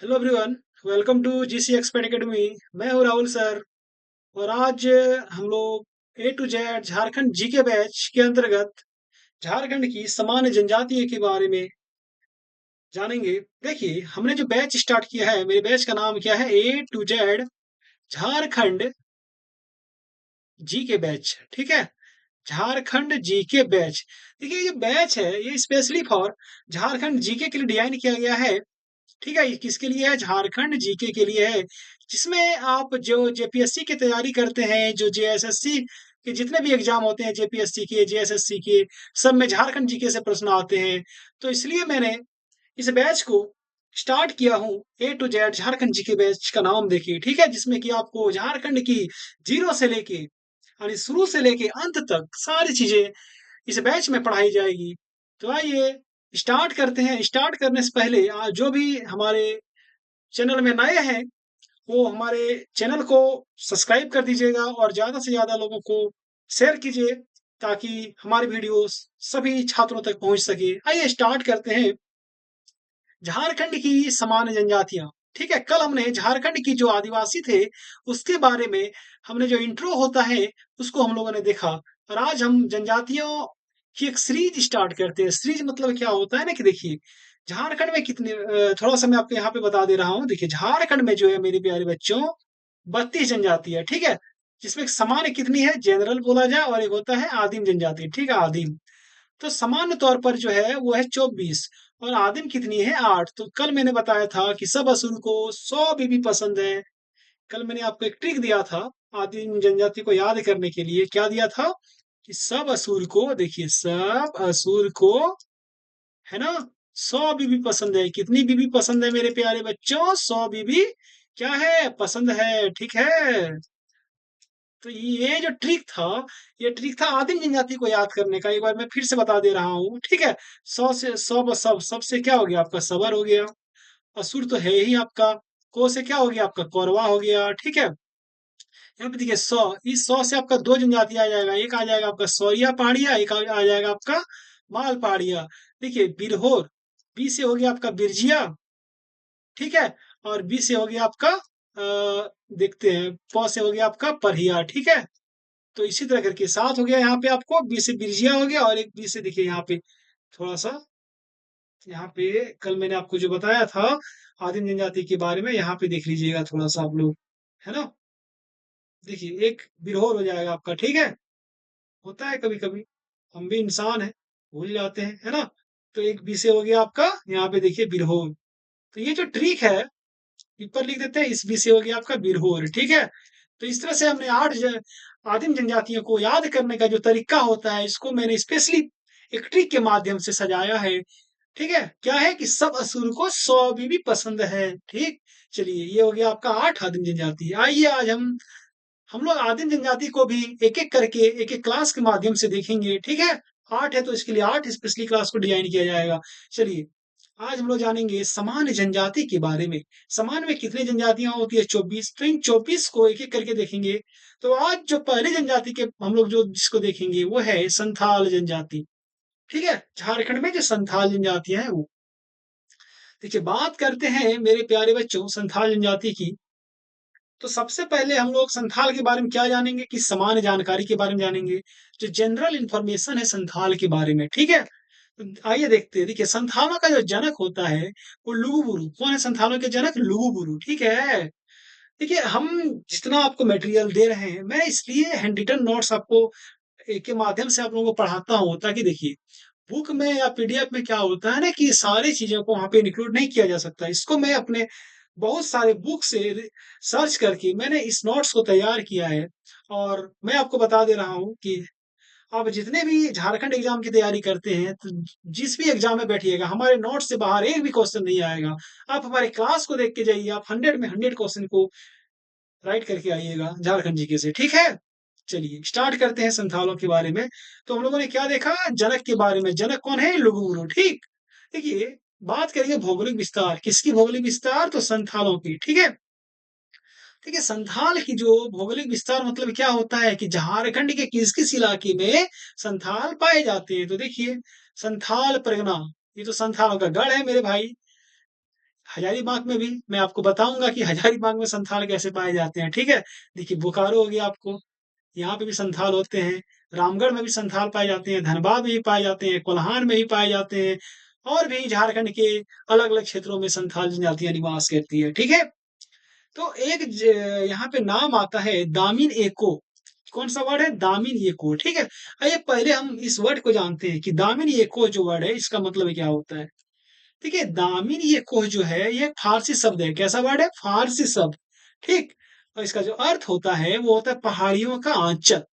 Hello everyone. Welcome to GC expert academy. मैं हूं Rahul sir. और आज हम लोग A to Z Jharkhand GK batch के अंतर्गत झारखंड की सामान्य जनजातीय के बारे में जानेंगे। देखिए, हमने जो बैच स्टार्ट किया है, मेरे बैच का नाम क्या है, A to Z Jharkhand GK batch. ठीक है, झारखंड जीके बैच। देखिए, ये बैच है, ये स्पेशली फॉर झारखंड जीके के लिए डिजाइन किया गया है। ठीक है, ये किसके लिए है? झारखंड जीके के लिए है। जिसमें आप जो जेपीएससी की तैयारी करते हैं, जो जेएसएससी के जितने भी एग्जाम होते हैं, जेपीएससी के, जेएसएससी के, सब में झारखंड जीके से प्रश्न आते हैं। तो इसलिए मैंने इस बैच को स्टार्ट किया हूँ, A to Z Jharkhand GK batch का नाम देखिए। ठीक है, जिसमें कि आपको झारखंड की जीरो से लेके यानी शुरू से लेके अंत तक सारी चीजें इस बैच में पढ़ाई जाएगी। तो आइए स्टार्ट करते हैं। स्टार्ट करने से पहले जो भी हमारे चैनल में नए हैं, वो हमारे चैनल को सब्सक्राइब कर दीजिएगा और ज़्यादा से ज़्यादा लोगों को शेयर कीजिए, ताकि हमारी वीडियोस सभी छात्रों तक पहुंच सके। आइए स्टार्ट करते हैं। झारखंड की सामान्य जनजातियां। ठीक है, कल हमने झारखंड की जो आदिवासी थे, उसके बारे में हमने जो इंट्रो होता है, उसको हम लोगों ने देखा। और आज हम जनजातियों की एक सीरीज स्टार्ट करते हैं। सीरीज मतलब क्या होता है ना, कि देखिए, झारखंड में कितने थोड़ा सा मैं आपको यहाँ पे बता दे रहा हूँ। देखिए, झारखंड में जो है मेरे प्यारे बच्चों, 32 जनजाति है। ठीक है, जिसमें सामान्य कितनी है, जनरल बोला जाए, और एक होता है आदिम जनजाति। ठीक है, आदिम। तो सामान्य तौर पर जो है वो है 24, और आदिम कितनी है, 8। तो कल मैंने बताया था कि सब असुर को 100 बीबी पसंद है। कल मैंने आपको एक ट्रिक दिया था आदिम जनजाति को याद करने के लिए। क्या दिया था? कि सब असुर को, देखिए, सब असुर को, है ना, 100 बीबी पसंद है। कितनी बीबी पसंद है मेरे प्यारे बच्चों? 100 बीबी क्या है, पसंद है। ठीक है, तो ये जो ट्रिक था, ये ट्रिक था आदिम जनजाति को याद करने का। एक बार मैं फिर से बता दे रहा हूँ। ठीक है, 100 से 100 सब, सबसे क्या हो गया आपका? सबर हो गया। असुर तो है ही आपका। को से क्या हो गया आपका? कौरवा हो गया। ठीक है, यहाँ पे देखिए 100, इस 100 से आपका दो जनजाति आ जाएगा। एक आ जाएगा आपका सौरिया पहाड़िया, एक आ जाएगा आपका माल पहाड़िया। देखिए, बिरहोर, बी से हो गया आपका बिरजिया। ठीक है, और बी से हो गया आपका देखते हैं, प से हो गया आपका परहिया। ठीक है, तो इसी तरह करके 7 हो गया यहाँ पे आपको। बी से बिरजिया हो गया, और एक बी से देखिए यहाँ पे थोड़ा सा, यहाँ पे कल मैंने आपको जो बताया था आदिम जनजाति के बारे में, यहाँ पे देख लीजिएगा थोड़ा सा आप लोग, है ना। देखिए, एक बिरहोर हो जाएगा आपका। ठीक है, होता है कभी कभी, हम भी इंसान हैं, भूल जाते हैं, है ना। तो एक बी से हो गया आपका, यहाँ पे देखिए बिरहोर। तो ये जो ट्रिक है, ऊपर लिख देते हैं, इस बी से हो गया आपका बिरहोर। ठीक है, तो इस तरह से हमने आदिम जनजातियों को याद करने का जो तरीका होता है, इसको मैंने स्पेशली एक ट्रिक के माध्यम से सजाया है। ठीक है, क्या है कि सब असुर को 100 बीबी पसंद है। ठीक, चलिए, ये हो गया आपका 8 आदिम जनजाति। आइए आज हम लोग आदिम जनजाति को भी एक एक करके, एक एक क्लास के माध्यम से देखेंगे। ठीक है, 8 है तो इसके लिए 8 स्पेशली क्लास को डिजाइन किया जाएगा। चलिए, आज हम लोग जानेंगे सामान्य जनजाति के बारे में। सामान्य में कितनी जनजातियां होती है? 24। तो इन 24 को एक एक करके देखेंगे। तो आज जो पहली जनजाति के हम लोग जो जिसको देखेंगे, वो है संथाल जनजाति। ठीक है, झारखंड में जो संथाल जनजातियां हैं वो, देखिए, बात करते हैं मेरे प्यारे बच्चों संथाल जनजाति की। तो सबसे पहले हम लोग संथाल के बारे में क्या जानेंगे, कि सामान्य जानकारी के बारे में जानेंगे, जो जनरल इंफॉर्मेशन है संथाल के बारे में। ठीक है, तो आइए देखते हैं। देखिए, संथालों का जो जनक होता है, वो लुगुबुरु। कौन है संथालों के जनक? लुगुबुरु। ठीक है, देखिए, हम जितना आपको मटेरियल दे रहे हैं, मैं इसलिए हैंड रिटन नोट्स आपको के माध्यम से आप लोगों को पढ़ाता हूँ, ताकि देखिए, बुक में या पीडीएफ में क्या होता है ना, कि सारी चीजों को वहां पे इंक्लूड नहीं किया जा सकता। इसको मैं अपने बहुत सारे बुक से सर्च करके मैंने इस नोट्स को तैयार किया है। और मैं आपको बता दे रहा हूँ कि आप जितने भी झारखंड एग्जाम की तैयारी करते हैं, तो जिस भी एग्जाम में बैठिएगा, हमारे नोट्स से बाहर एक भी क्वेश्चन नहीं आएगा। आप हमारे क्लास को देख के जाइए, आप 100 में 100 क्वेश्चन को राइट करके आइएगा झारखंड जीके से। ठीक है, चलिए स्टार्ट करते हैं संथालों के बारे में। तो हम लोगों ने क्या देखा? जनक के बारे में। जनक कौन है? लुगुबुरु। ठीक, देखिए, बात करेंगे भौगोलिक विस्तार। किसकी भौगोलिक विस्तार? तो संथालों की। ठीक है, देखिए, संथाल की जो भौगोलिक विस्तार मतलब क्या होता है, कि झारखंड के किस किस इलाके में संथाल पाए जाते हैं। तो देखिए, संथाल परगना, ये तो संथालों का गढ़ है मेरे भाई। हजारीबाग में भी मैं आपको बताऊँगा कि हजारीबाग में संथाल कैसे पाए जाते हैं, ठीक है? देखिए बोकारो हो गया आपको, यहाँ पे भी संथाल होते हैं, रामगढ़ में भी संथाल पाए जाते हैं, धनबाद में भी पाए जाते हैं, कोल्हान में भी पाए जाते हैं और भी झारखंड के अलग-अलग क्षेत्रों में संथाल जनजातियाँ निवास करती है, ठीक है? तो एक यहाँ पे नाम आता है दामिन एको। कौन सा वर्ड है? दामिन एको, ठीक है? आइए पहले हम इस वर्ड को जानते हैं कि दामिन एको जो वर्ड है इसका मतलब क्या होता है? देखिए दामिन एको जो है ये फारसी शब्द है। कैसा वर्ड है? फारसी शब्द, ठीक? और इसका जो अर्थ होता है वो होता है पहाड़ियों का आंचल।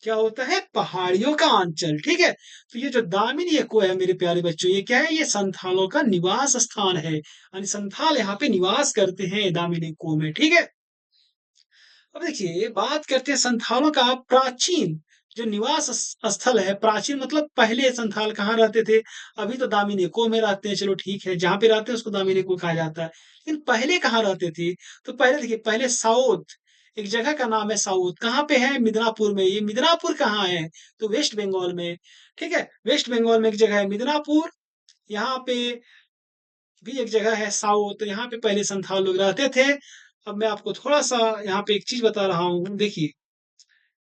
क्या होता है? पहाड़ियों का आंचल, ठीक है? तो ये जो दामिनी एको है मेरे प्यारे बच्चों, ये क्या है? ये संथालों का निवास स्थान है। यानी संथाल यहाँ पे निवास करते हैं दामिनी एको में, ठीक है? अब देखिए बात करते हैं संथालों का प्राचीन जो निवास स्थल है। प्राचीन मतलब पहले संथाल कहाँ रहते थे? अभी तो दामिनी एको में रहते हैं, चलो ठीक है, जहाँ पे रहते हैं उसको दामिनी एको कहा जाता है। लेकिन पहले कहाँ रहते थे? तो पहले देखिए, पहले साउथ, एक जगह का नाम है साउथ। कहाँ पे है? मिदनापुर में। ये मिदनापुर कहाँ है? तो वेस्ट बंगाल में, ठीक है? वेस्ट बंगाल में एक जगह है मिदनापुर। यहाँ पे भी एक जगह है साउथ, तो यहाँ पे पहले संथाल लोग रहते थे। अब मैं आपको थोड़ा-सा यहाँ पे एक चीज़ बता रहा हूँ, देखिए,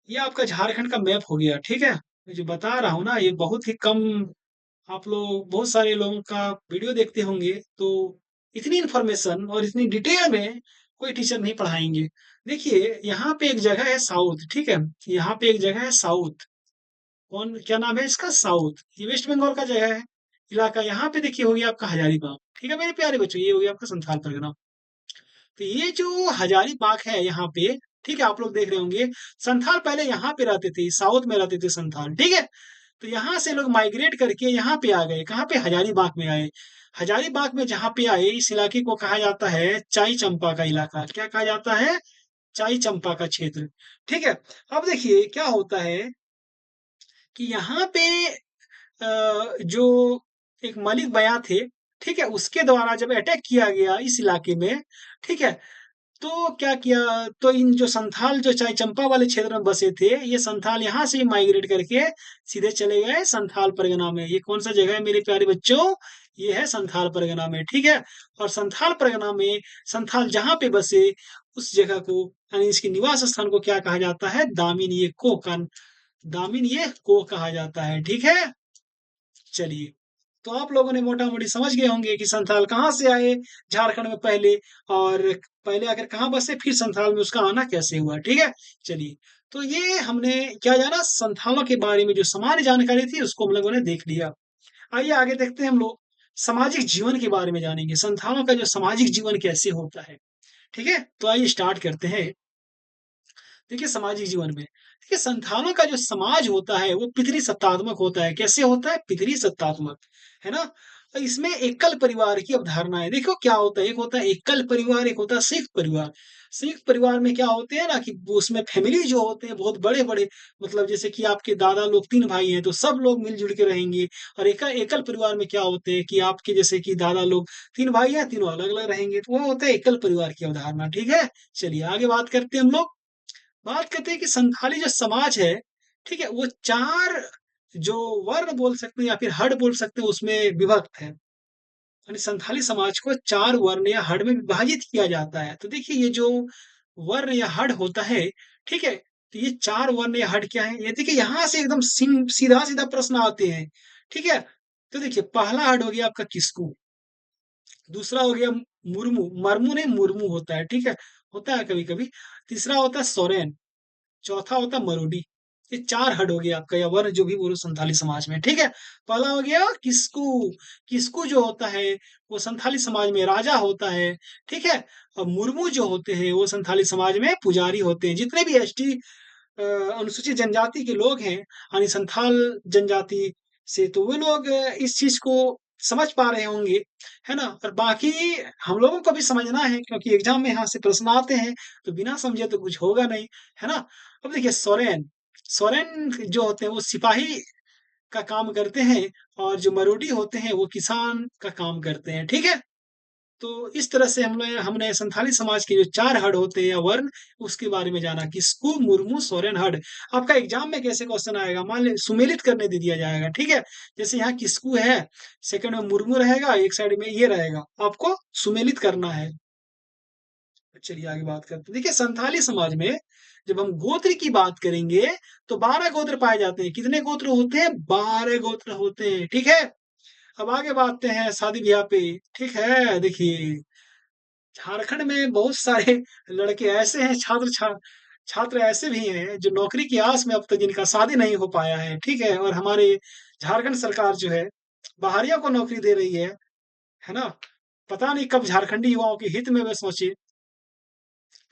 ये आपका झारखंड का मैप हो गया, ठीक है? मैं जो बता रहा हूँ ना, ये बहुत ही कम, आप लोग बहुत सारे लोगों का वीडियो देखते होंगे, तो इतनी इन्फॉर्मेशन और इतनी डिटेल में कोई टीचर नहीं पढ़ाएँगे। देखिए, यहाँ पे एक जगह है साउथ, ठीक है? यहाँ पे एक जगह है साउथ, कौन क्या नाम है इसका? साउथ। ये वेस्ट बंगाल का जगह है, इलाका। यहाँ पे देखिए हो गया आपका हजारीबाग, ठीक है मेरे प्यारे बच्चों? ये हो गया आपका संथाल परगना। तो ये जो हजारीबाग है यहाँ पे, ठीक है, आप लोग देख रहे होंगे, संथाल पहले यहाँ पे रहते थे, साउथ में रहते थे संथाल, ठीक है? तो यहाँ से लोग माइग्रेट करके यहाँ पे आ गए, कहाँ पे? हजारीबाग में आए। हजारीबाग में जहाँ पे आए, इस इलाके को कहा जाता है चाई चंपा का इलाका। क्या कहा जाता है? चाई चंपा का क्षेत्र, ठीक है? अब देखिए क्या होता है कि यहाँ पे जो एक मलिक बयां थे, ठीक है, उसके द्वारा जब अटैक किया गया इस इलाके में, ठीक है, तो क्या किया, तो इन जो संथाल जो चाहे चंपा वाले क्षेत्र में बसे थे, ये संथाल यहाँ से माइग्रेट करके सीधे चले गए संथाल परगना में। ये कौन सा जगह है मेरे प्यारे बच्चों? ये है संथाल परगना में, ठीक है? और संथाल परगना में संथाल जहाँ पे बसे उस जगह को, यानी इसके निवास स्थान को क्या कहा जाता है? दामिनीय को का, दामिनीय को कहा जाता है, ठीक है? चलिए, तो आप लोगों ने मोटा-मोटी समझ गए होंगे कि संथाल कहाँ से आए झारखंड में पहले, और पहले आकर कहाँ बसे, फिर संथाल में उसका आना कैसे हुआ, ठीक है? चलिए, तो ये हमने क्या जाना? संथालों के बारे में जो सामान्य जानकारी थी उसको हम लोगों ने देख लिया। आइए आगे देखते हैं हम लोग, सामाजिक जीवन के बारे में जानेंगे, संथालों का जो सामाजिक जीवन कैसे होता है, ठीक है? तो आइए स्टार्ट करते हैं। देखिए सामाजिक जीवन में, देखिए संथालों का जो समाज होता है वो पितृसत्तात्मक होता है। कैसे होता है? पितृसत्तात्मक, है ना? तो इसमें एकल परिवार की अवधारणा है। देखो क्या होता है, एक होता है एकल परिवार, एक होता है संयुक्त परिवार। संयुक्त परिवार में क्या होते हैं ना कि वो उसमें फैमिली जो होते हैं बहुत बड़े बड़े, मतलब जैसे कि आपके दादा लोग 3 भाई हैं तो सब लोग मिलजुल के रहेंगे। और एकल एकल परिवार में क्या होते हैं कि आपके जैसे कि दादा लोग 3 भाई हैं, तीनों अलग अलग रहेंगे, तो वो होता है एकल परिवार की अवधारणा, ठीक है? चलिए आगे बात करते हैं हम लोग। बात करते हैं कि संथाली जो समाज है, ठीक है, वो 4 जो वर्ण बोल सकते हैं या फिर हड़ बोल सकते हैं उसमें विभक्त है। यानी संथाली समाज को 4 वर्ण या हड़ में विभाजित किया जाता है। तो देखिए ये जो वर्ण या हड़ होता है, ठीक है? तो ये 4 वर्ण या हड़ क्या है? ये देखिए यहाँ से एकदम सीधा-सीधा प्रश्न आते हैं, ठीक है? तो देखिए पहला हड़ हो गया आपका किस्कू, दूसरा हो गया मुर्मू, मरमू नहीं मुर्मू होता है, ठीक है? होता है कभी-कभी। तीसरा होता है सोरेन, चौथा होता है मरोडी। ये 4 हड हो गया आपका, या वर्ण जो भी बोलो संथाली समाज में, ठीक है? पहला हो गया किस्कू। किस्कू जो होता है वो संथाली समाज में राजा होता है, ठीक है? और मुर्मू जो होते हैं वो संथाली समाज में पुजारी होते हैं। जितने भी एसटी अनुसूचित जनजाति के लोग हैं, यानी संथाल जनजाति से, तो वो लोग इस चीज को समझ पा रहे होंगे, है ना? और बाकी हम लोगों को भी समझना है क्योंकि एग्जाम में यहाँ से प्रश्न आते हैं, तो बिना समझे तो कुछ होगा नहीं, है ना? अब देखिए सोरेन, सोरेन जो होते हैं वो सिपाही का काम करते हैं, और जो मरोडी होते हैं वो किसान का काम करते हैं, ठीक है? तो इस तरह से हमने हमने संथाली समाज के जो 4 हड होते हैं या वर्ण, उसके बारे में जाना। किस्कू, मुर्मू, सोरेन, हड। आपका एग्ज़ाम में कैसे क्वेश्चन आएगा, मान लें सुमेलित करने दे दिया जाएगा, ठीक है? जैसे यहाँ किस्कू है, सेकंड में मुर्मू रहेगा, एक साइड में ये रहेगा, आपको सुमेलित करना है। चलिए आगे बात करते हैं। देखिए संथाली समाज में जब हम गोत्र की बात करेंगे, तो 12 गोत्र पाए जाते हैं। कितने गोत्र होते हैं? 12 गोत्र होते हैं, ठीक है? अब आगे बढ़ते हैं शादी-ब्याह पे, ठीक है? देखिए झारखंड में बहुत सारे लड़के ऐसे हैं, छात्र ऐसे भी हैं जो नौकरी की आस में अब तक जिनका शादी नहीं हो पाया है, ठीक है? और हमारे झारखंड सरकार जो है, बाहरियों को नौकरी दे रही है ना? पता नहीं कब झारखंडी युवाओं के हित में वे सोचे,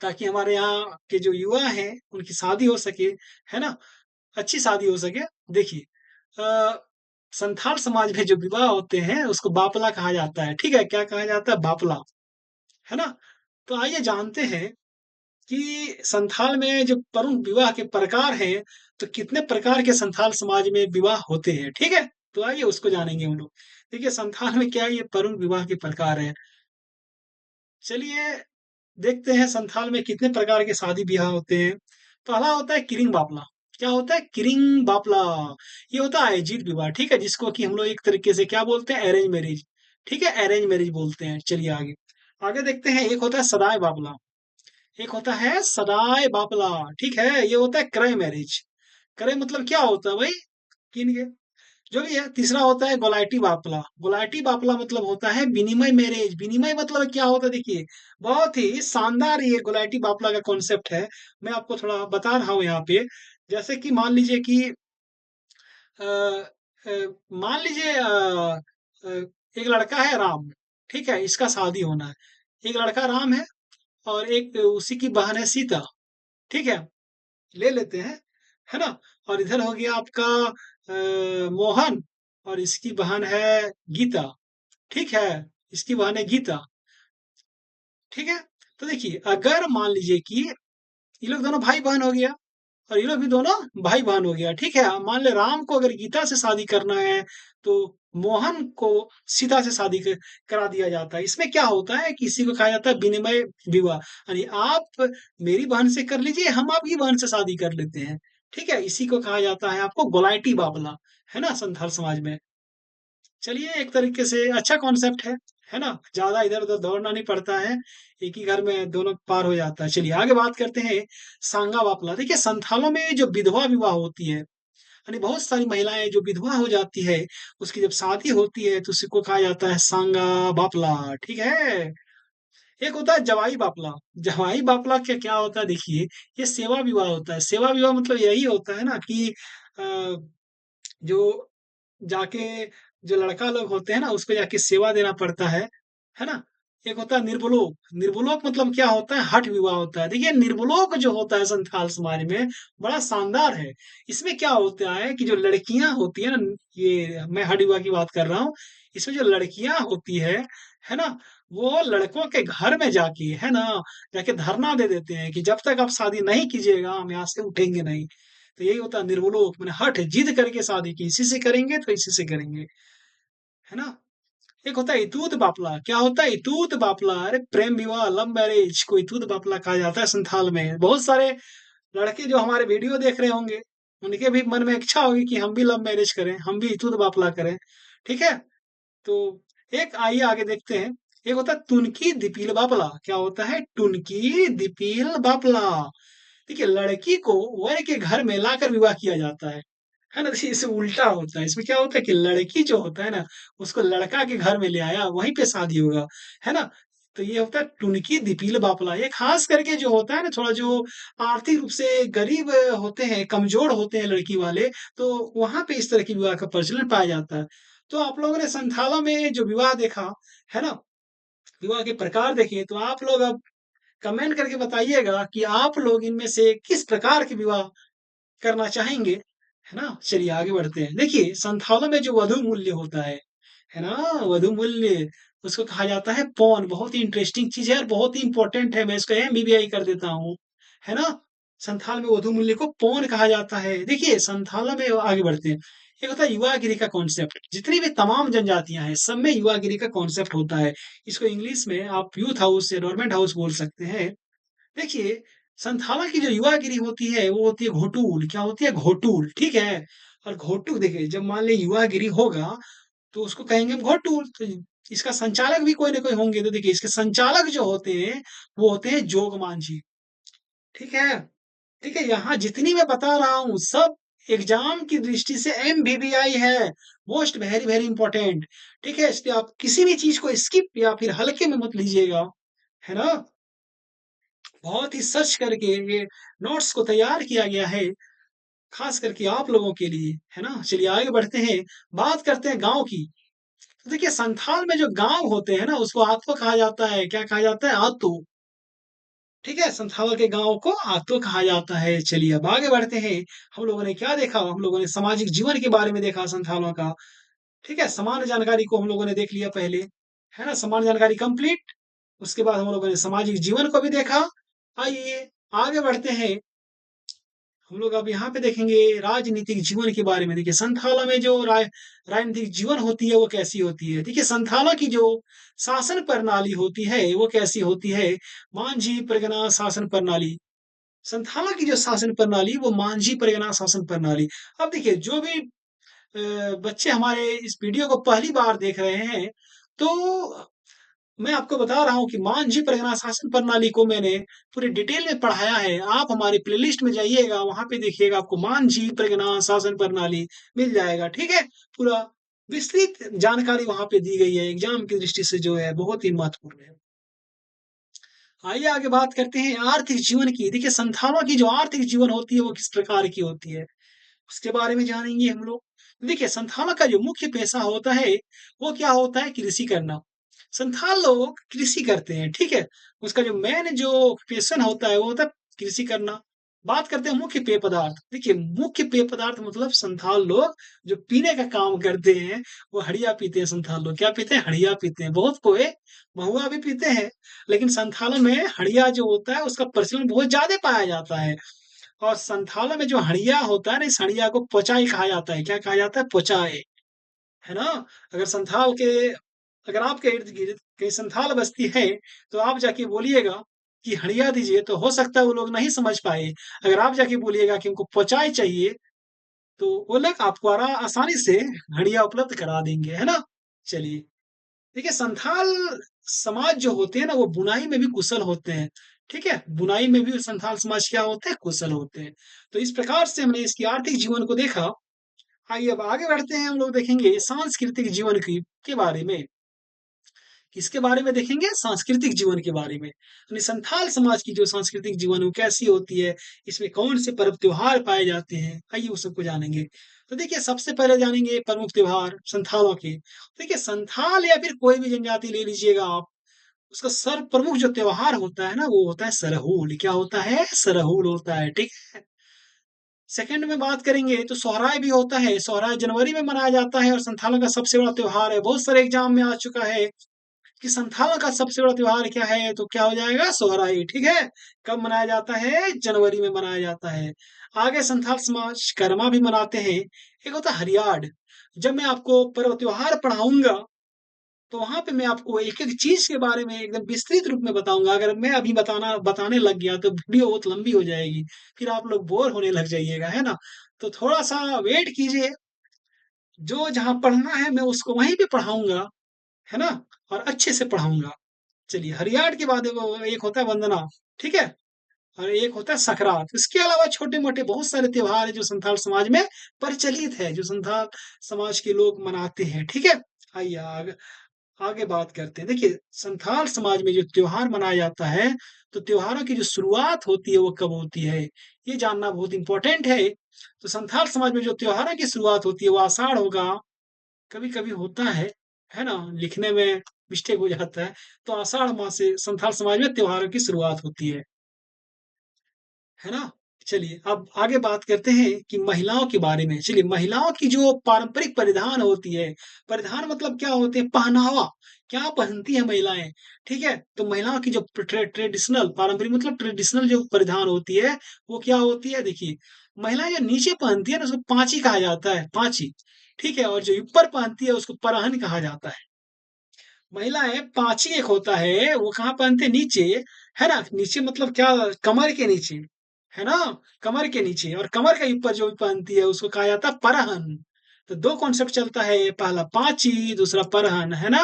ताकि हमारे यहाँ के जो युवा हैं, उनकी शादी हो सके, है ना? अच्छी शादी हो सके। देखिए संथाल समाज में जो विवाह होते हैं, उसको बापला कहा जाता है, ठीक है? क्या कहा जाता है? बापला, है ना? तो आइए जानते हैं कि संथाल में जो प्रमुख विवाह के प्रकार हैं, तो कितने प्रकार के संथाल समाज में विवाह होते हैं, ठीक है? तो आइए उसको जानेंगे हम लोग। देखिए संथाल में क्या है, ये प्रमुख विवाह के प्रकार हैं। चलिए देखते हैं संथाल में कितने प्रकार के शादी-ब्याह होते हैं। पहला होता है किरिंग बापला। क्या होता है? किरिंग बापला। ये होता है अरेंज्ड विवाह, ठीक है? जिसको कि हम लोग एक तरीके से क्या बोलते हैं? अरेंज मैरेज, ठीक है? अरेंज मैरेज बोलते हैं। चलिए आगे। आगे देखते हैं, एक होता है सदाई बापला। एक होता है सदाई बापला, ठीक है? ये होता है क्रय मैरिज। क्रय मतलब क्या होता है भाई? कीन के, जो भी है। तीसरा होता है गोलाइटी बापला। गोलाइटी बापला मतलब होता है विनिमय मैरिज। विनिमय मतलब क्या होता है? देखिए बहुत ही शानदार ये गोलाइटी बापला का कॉन्सेप्ट है। मैं आपको थोड़ा बता रहा हूँ यहाँ पे। जैसे कि मान लीजिए कि अ अ, मान लीजिए अ, एक लड़का है राम, ठीक है? इसका शादी होना है। एक लड़का राम है और एक उसी की बहन है सीता, ठीक है? ले लेते हैं, है ना? और इधर हो गया आपका मोहन और इसकी बहन है गीता, ठीक है? इसकी बहन है गीता, ठीक है? तो देखिए अगर मान लीजिए कि ये लोग दोनों भाई-बहन हो गया और ये लोग भी दोनों भाई-बहन हो गया, ठीक है? मान लें राम को अगर गीता से शादी करना है, तो मोहन को सीता से शादी करा दिया जाता है। इसमें क्या होता है कि इसी को कहा जाता है विनिमय विवाह। यानी आप मेरी बहन से कर लीजिए, हम आपकी बहन से शादी कर लेते हैं, ठीक है? इसी को कहा जाता है आपको गोलाइटी बापला, है ना? संथाल समाज में। चलिए एक तरीके से अच्छा कॉन्सेप्ट है ना? ज़्यादा इधर-उधर दौड़ना नहीं पड़ता है, एक ही घर में दोनों पार हो जाता है। चलिए आगे बात करते हैं सांगा वापला। देखिए संथालों में जो विधवा विवाह होती है, यानी बहुत सारी महिलाएँ जो विधवा हो जाती है, उसकी जब शादी होती है तो उसी को कहा जाता है सांगा बापला, ठीक है? एक होता है जवाई बापला। जवाई बापला क्या क्या होता है देखिए, ये सेवा विवाह होता है। सेवा विवाह मतलब यही होता है ना कि अ, जो जाके जो लड़का लोग होते हैं ना, उसको जाके सेवा देना पड़ता है ना? एक होता है निर्वलोक। निर्वलोक मतलब क्या होता है? हठ विवाह होता है। देखिए निर्वलोक जो होता है संथाल समाज में, बड़ा शानदार है। इसमें क्या होता है कि जो लड़कियाँ होती हैं ना, ये मैं हठ विवाह की बात कर रहा हूँ। इसमें जो लड़कियाँ होती है ना? वो लड़कों के घर में जाके, है ना? जाके धरना दे देते हैं कि जब तक आप शादी नहीं कीजिएगा, हम यहाँ से उठेंगे नहीं। तो यही होता है निर्वलोक, मैंने हठ जिद करके शादी की, इसी से करेंगे तो इसी से करेंगे, है ना? एक होता है इतूत बापला। क्या होता है इतूत बापला? अरे प्रेम विवाह, लव मैरिज को इतूत बापला कहा जाता है संथाल में। बहुत सारे लड़के जो हमारे वीडियो देख रहे होंगे, उनके भी मन में इच्छा होगी कि हम भी लव मैरिज करें, हम भी इतूत बापला करें, ठीक है? तो एक आइए आगे देखते हैं। एक होता है टुनकी दिपील बापला। क्या होता है? टुनकी दिपील बापला। देखिए लड़की को वर के घर में लाकर विवाह किया जाता है ना? देखिए इससे उल्टा होता है। इसमें क्या होता है कि लड़की जो होता है ना, उसको लड़का के घर में ले आया, वहीं पे शादी होगा, है ना? तो ये होता है टुनकी दिपील बापला। ये खास करके जो होता है ना, थोड़ा जो आर्थिक रूप से गरीब होते हैं, कमज़ोर होते हैं लड़की वाले, तो वहाँ पे इस तरह के विवाह का प्रचलन पाया जाता है। तो आप लोगों ने संथालों में जो विवाह देखा, है ना? विवाह के प्रकार देखे, तो आप लोग अब कमेंट करके बताइएगा कि आप लोग इनमें से किस प्रकार के विवाह करना चाहेंगे, है ना? चलिए आगे बढ़ते हैं। देखिए संथालों में जो वधू मूल्य होता है ना? वधू मूल्य उसको कहा जाता है पौन। बहुत ही इंटरेस्टिंग चीज़ है और बहुत ही इम्पोर्टेंट है। मैं इसको एमबीबीआई कर देता हूँ, है ना? संथाल में वधू मूल्य को पौन कहा जाता है। देखिए संथालों में आगे बढ़ते हैं। एक होता है युवागिरी का कॉन्सेप्ट। जितनी भी तमाम जनजातियां हैं सब में युवागिरी का कॉन्सेप्ट होता है। इसको इंग्लिश में आप यूथ हाउस या डोरमेंट हाउस बोल सकते हैं। देखिए, संथाला की जो युवागिरी होती है वो होती है घोटूल। क्या होती है? घोटूल, ठीक है। और घोटूल देखिए, जब मान ली युवागिरी होगा तो उसको कहेंगे हम घोटूल। तो इसका संचालक भी कोई ना कोई होंगे। तो देखिए, इसके संचालक जो होते हैं वो होते हैं जोग मांझी, ठीक है। ठीक है, यहाँ जितनी मैं बता रहा हूँ सब एग्जाम की दृष्टि से एमवीवीआई है, मोस्ट वेरी वेरी इंपॉर्टेंट। ठीक है, इसलिए आप किसी भी चीज को स्किप या फिर हल्के में मत लीजिएगा, है ना। बहुत ही सर्च करके ये नोट्स को तैयार किया गया है, खास करके आप लोगों के लिए, है ना। चलिए आगे बढ़ते हैं, बात करते हैं गांव की। तो देखिए, संथाल में जो गांव होते हैं ना उसको आतो कहा जाता है। क्या कहा जाता है? आतो। ठीक है, संथाल के गांव को आतो कहा जाता है। चलिए अब आगे बढ़ते हैं। हम लोगों ने क्या देखा? हम लोगों ने सामाजिक जीवन के बारे में देखा संथालों का। ठीक है, सामान्य जानकारी को हम लोगों ने देख लिया पहले, है ना। सामान्य जानकारी कंप्लीट। उसके बाद हम लोगों ने सामाजिक जीवन को भी देखा। आइए आगे बढ़ते हैं। हम लोग अब यहाँ पे देखेंगे राजनीतिक जीवन के बारे में। देखिए, संथाला में जो राजनीतिक जीवन होती है वो कैसी होती है। देखिए, संथाला की जो शासन प्रणाली होती है वो कैसी होती है? मांझी परगना शासन प्रणाली। संथाला की जो शासन प्रणाली वो मांझी परगना शासन प्रणाली। अब देखिए, जो भी बच्चे हमारे इस वीडियो को पहली बार देख रहे हैं, तो मैं आपको बता रहा हूँ कि मांझी परगना शासन प्रणाली को मैंने पूरे डिटेल में पढ़ाया है। आप हमारी प्लेलिस्ट में जाइएगा, वहां पे देखिएगा, आपको मांझी परगना शासन प्रणाली मिल जाएगा। ठीक है, पूरा विस्तृत जानकारी वहां पे दी गई है, एग्जाम की दृष्टि से जो है बहुत ही महत्वपूर्ण है। आइए आगे बात करते हैं आर्थिक जीवन की। देखिए, संथालों की जो आर्थिक जीवन होती है वो किस प्रकार की होती है, उसके बारे में जानेंगे हम लोग। देखिए, संथाल का जो मुख्य पेशा होता है वो क्या होता है? कृषि करना। संथाल लोग कृषि करते हैं, ठीक है। उसका जो मेन जो ऑक्यूपेशन होता है वो होता है कृषि करना। बात करते हैं मुख्य पेय पदार्थ। देखिए, मुख्य पेय पदार्थ मतलब संथाल लोग जो पीने का काम करते हैं वो हड़िया पीते हैं। संथाल लोग क्या पीते हैं? हड़िया पीते हैं। बहुत कोई महुआ भी पीते हैं, लेकिन संथालों में हड़िया जो होता है उसका प्रचलन बहुत ज्यादा पाया जाता है। और संथालों में जो हड़िया होता है ना, इस हड़िया को पोचाई कहा जाता है। क्या कहा जाता है? पोचाई, है ना। अगर संथाल के अगर आपके इर्द गिर्द कहीं संथाल बस्ती है तो आप जाके बोलिएगा कि हड़िया दीजिए, तो हो सकता है वो लोग नहीं समझ पाए। अगर आप जाके बोलिएगा कि उनको पोचाई चाहिए तो वो लोग आपको आसानी से हड़िया उपलब्ध करा देंगे, है ना। चलिए, देखिए, संथाल समाज जो होते हैं ना वो बुनाई में भी कुशल होते हैं। ठीक है, बुनाई में भी संथाल समाज क्या होते हैं? कुशल होते हैं। तो इस प्रकार से हमने इसकी आर्थिक जीवन को देखा। आइए अब आगे बढ़ते हैं, हम लोग देखेंगे सांस्कृतिक जीवन की के बारे में। किसके बारे में देखेंगे? सांस्कृतिक जीवन के बारे में, यानी संथाल समाज की जो सांस्कृतिक जीवन है वो कैसी होती है, इसमें कौन से पर्व त्योहार पाए जाते हैं, आइए उस सबको जानेंगे। तो देखिए, सबसे पहले जानेंगे प्रमुख त्योहार संथालों के। देखिए, संथाल या फिर कोई भी जनजाति ले लीजिएगा आप, उसका सर्व प्रमुख जो त्योहार होता है ना वो होता है सरहुल। क्या होता है? सरहुल होता है, ठीक है। सेकंड में बात करेंगे तो सोहराय भी होता है। सोहराय जनवरी में मनाया जाता है और संथालों का सबसे बड़ा त्योहार है। बहुत सारे एग्जाम में आ चुका है कि संथालों का सबसे बड़ा त्योहार क्या है, तो क्या हो जाएगा? सोहराई, ठीक है। कब मनाया जाता है? जनवरी में मनाया जाता है। आगे संथाल समाज कर्मा भी मनाते हैं। एक होता है हरियाड। जब मैं आपको पर्व त्योहार पढ़ाऊंगा तो वहां पे मैं आपको एक एक चीज के बारे में एकदम विस्तृत रूप में बताऊंगा। अगर मैं अभी बताने लग गया तो वीडियो बहुत लंबी हो जाएगी, फिर आप लोग बोर होने लग जाइएगा, है ना। तो थोड़ा सा वेट कीजिए, जो जहाँ पढ़ना है मैं उसको वहीं पे पढ़ाऊंगा, है ना, और अच्छे से पढ़ाऊंगा। चलिए, हरियाण के बाद एक होता है वंदना, ठीक है, और एक होता है सकरात। इसके अलावा छोटे मोटे बहुत सारे त्योहार है जो संथाल समाज में प्रचलित है, जो संथाल समाज के लोग मनाते हैं, ठीक है। आइए आगे आगे बात करते हैं। देखिए, संथाल समाज में जो त्योहार मनाया जाता है, तो त्योहारों की जो शुरुआत होती है वो कब होती है, ये जानना बहुत इंपॉर्टेंट है। तो संथाल समाज में जो त्योहारों की शुरुआत होती है वो आषाढ़ होगा। कभी कभी होता है ना, लिखने में मिस्टेक हो जाता है। तो आषाढ़ माह से संथाल समाज में त्योहारों की शुरुआत होती है ना। चलिए अब आगे बात करते हैं कि महिलाओं के बारे में। चलिए, महिलाओं की जो पारंपरिक परिधान होती है, परिधान मतलब क्या होते हैं? पहनावा, क्या पहनती है महिलाएं, ठीक है। तो महिलाओं की जो ट्रेडिशनल पारंपरिक मतलब ट्रेडिशनल जो परिधान होती है वो क्या होती है? देखिए, महिलाएं जो नीचे पहनती है ना उसको पांची कहा जाता है, पांची। ठीक है, और जो ऊपर पहनती है उसको परहन कहा जाता है। महिलाएं पांची एक होता है वो कहाँ पहनते हैं, नीचे, है ना, नीचे मतलब क्या, कमर के नीचे, है ना, कमर के नीचे, और कमर के ऊपर जो पहनती है उसको कहा जाता है परहन। तो दो कॉन्सेप्ट चलता है, पहला पांची, दूसरा परहन, है ना।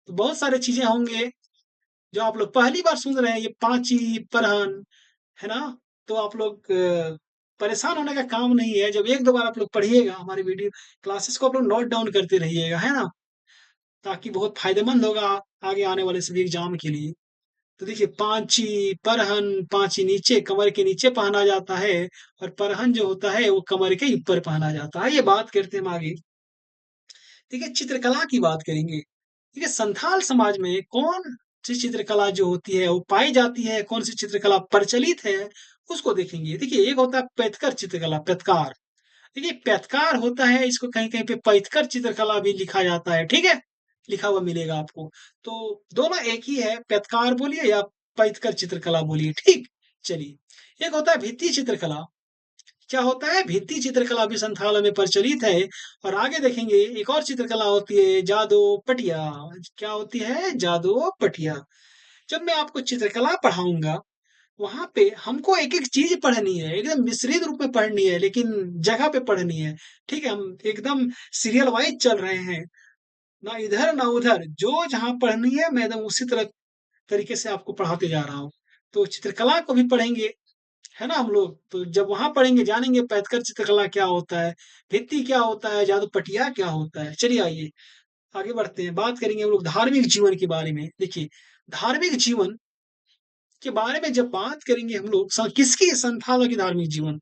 तो बहुत सारे चीजें होंगे जो आप लोग पहली बार सुन रहे हैं, ये पांची, परहन, है ना। तो आप लोग परेशान होने का काम नहीं है, जब एक दो बार आप लोग पढ़िएगा हमारी वीडियो क्लासेस को आप लोग नोट डाउन करते रहिएगा, है ना, ताकि बहुत फायदेमंद होगा आगे आने वाले सभी एग्जाम के लिए। तो देखिए पांची, परहन, पांची नीचे कमर के नीचे पहना जाता है, और परहन जो होता है वो कमर के ऊपर पहना जाता है। ये बात करते हैं हम आगे। ठीक है, चित्रकला की बात करेंगे। ठीक है, संथाल समाज में कौन सी चित्रकला जो होती है वो पाई जाती है, कौन सी चित्रकला प्रचलित है, उसको देखेंगे। देखिए एक होता है पैतकर चित्रकला, पैतकार। देखिए पैतकार होता है, इसको कहीं कहीं पे पैतकर चित्रकला भी लिखा जाता है, ठीक है, लिखा हुआ मिलेगा आपको। तो दोनों एक ही है, पैतकार बोलिए या पैतकर चित्रकला बोलिए, ठीक। चलिए, एक होता है भित्ति चित्रकला। क्या होता है, भित्ति चित्रकला भी संथाल में प्रचलित है। और आगे देखेंगे एक और चित्रकला होती है जादू पटिया। क्या होती है, जादू पटिया। जब मैं आपको चित्रकला पढ़ाऊंगा वहां पे हमको एक एक चीज पढ़नी है, एकदम मिश्रित रूप में पढ़नी है, लेकिन जगह पे पढ़नी है। ठीक है, हम एकदम सीरियल वाइज चल रहे हैं, ना इधर ना उधर, जो जहां पढ़नी है मैं एकदम उसी तरह तरीके से आपको पढ़ाते जा रहा हूँ। तो चित्रकला को भी पढ़ेंगे, है ना हम लोग। तो जब वहां पढ़ेंगे जानेंगे पैतकर चित्रकला क्या होता है, भित्ति क्या होता है, जादू पटिया क्या होता है। चलिए आइए आगे बढ़ते हैं, बात करेंगे हम लोग धार्मिक जीवन के बारे में। देखिए धार्मिक जीवन के बारे में जब बात करेंगे हम लोग, किसकी, संथालों की धार्मिक जीवन।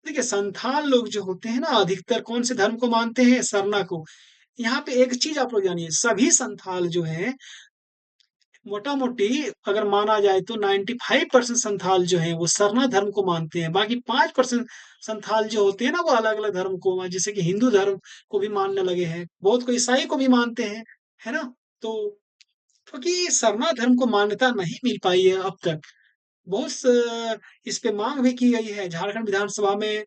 देखिए संथाल लोग जो होते हैं ना अधिकतर कौन से धर्म को मानते हैं, सरना को। यहाँ पे एक चीज आप लोग जानिए, सभी संथाल जो हैं मोटा मोटी अगर माना जाए तो 95% संथाल जो हैं वो सरना धर्म को मानते हैं। बाकी 5% संथाल जो होते हैं ना वो अलग अलग धर्म को, जैसे कि हिंदू धर्म को भी मानने लगे हैं, बहुत को ईसाई को भी मानते हैं, है ना। तो क्योंकि सरना धर्म को मान्यता नहीं मिल पाई है अब तक, बहुत इस पे मांग भी की गई है, झारखंड विधानसभा में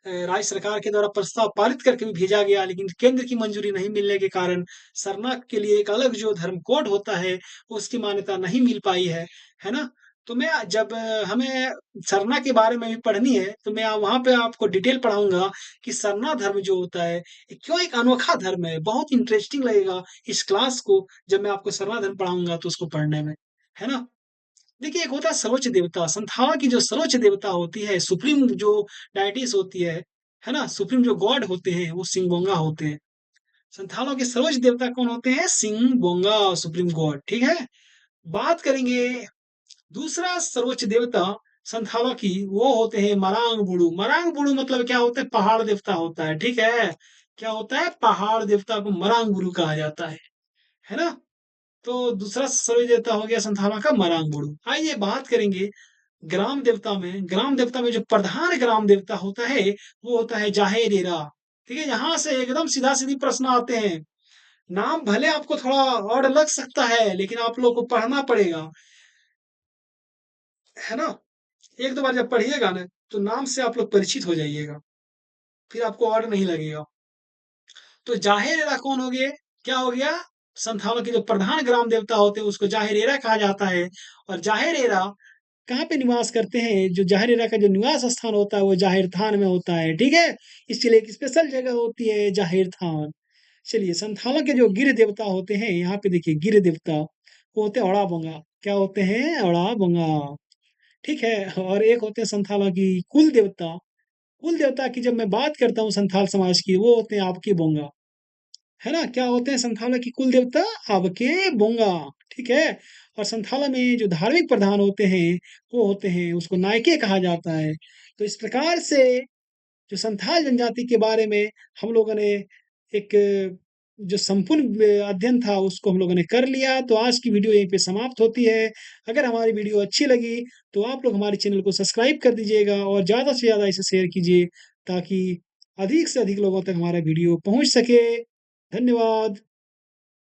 राज्य सरकार के द्वारा प्रस्ताव पारित करके भी भेजा गया, लेकिन केंद्र की मंजूरी नहीं मिलने के कारण सरना के लिए एक अलग जो धर्म कोड होता है उसकी मान्यता नहीं मिल पाई है ना। तो मैं जब हमें सरना के बारे में भी पढ़नी है तो मैं वहां पे आपको डिटेल पढ़ाऊंगा कि सरना धर्म जो होता है ये क्यों एक अनोखा धर्म है। बहुत इंटरेस्टिंग लगेगा इस क्लास को जब मैं आपको सरना धर्म पढ़ाऊंगा तो उसको पढ़ने में, है ना। देखिए एक होता है सर्वोच्च देवता, संथाल की जो सर्वोच्च देवता होती है, सुप्रीम जो डायटिस होती है ना, सुप्रीम जो गॉड होते हैं वो सिंगबोंगा होते हैं। संथालों के सर्वोच्च देवता कौन होते हैं, सिंगबोंगा, सुप्रीम गॉड, ठीक है। बात करेंगे दूसरा सर्वोच्च देवता संथालों की, वो होते हैं मरांग बुड़ू। मरांग बुड़ू मतलब क्या होता है, पहाड़ देवता होता है, ठीक है। क्या होता है, पहाड़ देवता को मरांग बुड़ू कहा जाता है ना। तो दूसरा सर्वोच्च देवता हो गया संथाला का मरांग बुड़ू। आइए बात करेंगे ग्राम देवता में। ग्राम देवता में जो प्रधान ग्राम देवता होता है वो होता है जाहेरेरा। ठीक है, यहाँ से एकदम सीधा सीधी प्रश्न आते हैं। नाम भले आपको थोड़ा और लग सकता है लेकिन आप लोग को पढ़ना पड़ेगा, है ना। एक दो बार जब पढ़िएगा ना तो नाम से आप लोग परिचित हो जाइएगा, फिर आपको और नहीं लगेगा। तो जाहेरेरा कौन हो गए, क्या हो गया, संथालों के जो प्रधान ग्राम देवता होते हैं उसको जाहेरेरा कहा जाता है। और जाहेरेरा कहाँ पे निवास करते हैं, जो जाहिरेरा का जो निवास स्थान होता है वो जाहिर थान में होता है, ठीक है। इसके लिए एक स्पेशल जगह होती है जाहिर थान। चलिए संथालों के जो गिर देवता होते हैं, यहाँ पे देखिए गिर देवता वो होते हैं ओड़ा बोंगा। क्या होते हैं, ओड़ा बोंगा, ठीक है। और एक होते हैं संथालों की कुल देवता। कुल देवता की जब मैं बात करता हूँ संथाल समाज की, वो होते हैं आपके बोंगा, है ना। क्या होते हैं संथाला की कुल देवता, आपके बोंगा, ठीक है। और संथाला में जो धार्मिक प्रधान होते हैं वो होते हैं, उसको नायके कहा जाता है। तो इस प्रकार से जो संथाल जनजाति के बारे में हम लोगों ने एक जो संपूर्ण अध्ययन था उसको हम लोगों ने कर लिया। तो आज की वीडियो यहीं पे समाप्त होती है। अगर हमारी वीडियो अच्छी लगी तो आप लोग हमारे चैनल को सब्सक्राइब कर दीजिएगा और ज़्यादा से ज़्यादा इसे शेयर कीजिए ताकि अधिक से अधिक लोगों तक हमारा वीडियो पहुंच सके। धन्यवाद।